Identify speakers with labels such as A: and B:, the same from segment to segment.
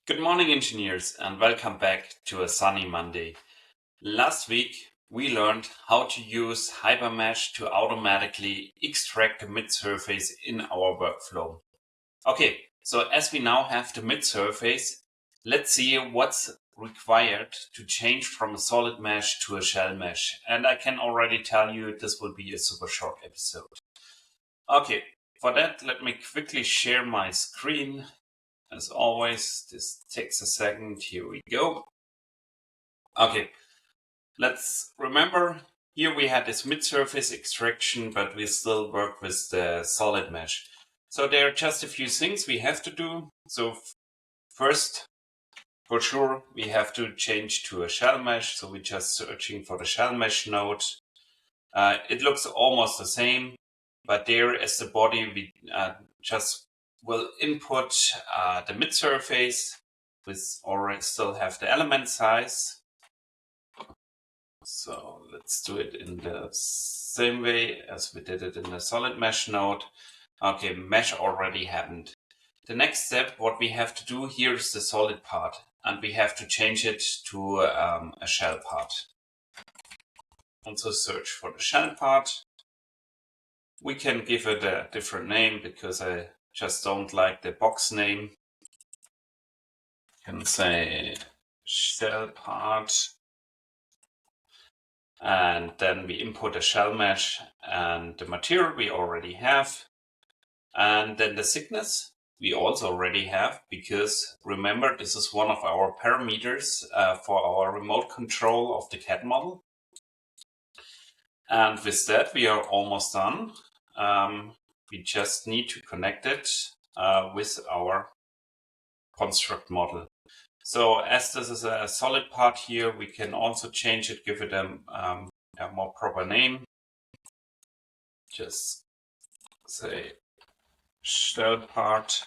A: Good morning, engineers, and welcome back to a sunny Monday. Last week, we learned how to use HyperMesh to automatically extract the mid-surface in our workflow. Okay, so as we now have the mid-surface, let's see what's required to change from a solid mesh to a shell mesh. And I can already tell you this will be a super short episode. Okay, for that, let me quickly share my screen. As always, this takes a second. Here we go. Okay, let's remember here we had this mid-surface extraction, but we still work with the solid mesh. So there are just a few things we have to do. So first, for sure, we have to change to a shell mesh. So we're just searching for the shell mesh node. It looks almost the same, but there as the body, we just will input the mid-surface. We already still have the element size. So let's do it in the same way as we did it in the solid mesh node. Okay, mesh already happened. The next step, what we have to do here is the solid part, and we have to change it to a shell part. Also search for the shell part. We can give it a different name because I just don't like the box name. You can say shell part. And then we import a shell mesh and the material we already have. And then the thickness we also already have, because remember, this is one of our parameters for our remote control of the CAD model. And with that, we are almost done. We just need to connect it with our construct model. So as this is a solid part here, we can also change it, give it a more proper name. Just say shell part.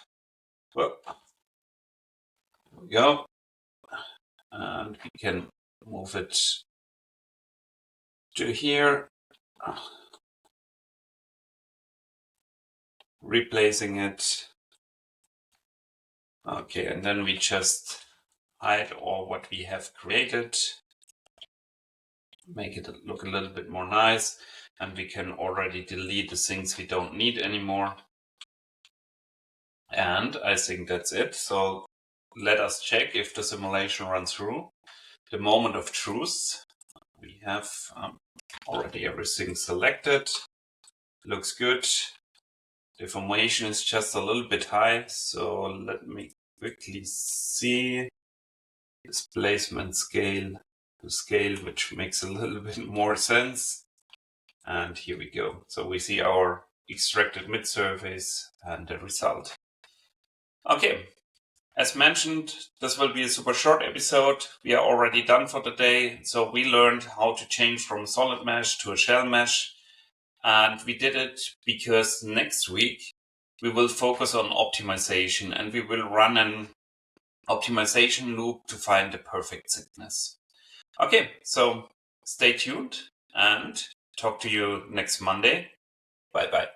A: Well, there we go. And we can move it to here. Replacing it. Okay, and then we just hide all what we have created. Make it look a little bit more nice. And we can already delete the things we don't need anymore. And I think that's it. So let us check if the simulation runs through. The moment of truth. We have already everything selected. Looks good. Deformation is just a little bit high. So let me quickly see. Displacement scale to scale, which makes a little bit more sense. And here we go. So we see our extracted mid-surface and the result. Okay, as mentioned, this will be a super short episode. We are already done for the day. So we learned how to change from a solid mesh to a shell mesh. And we did it because next week we will focus on optimization and we will run an optimization loop to find the perfect thickness. Okay, so stay tuned and talk to you next Monday. Bye-bye.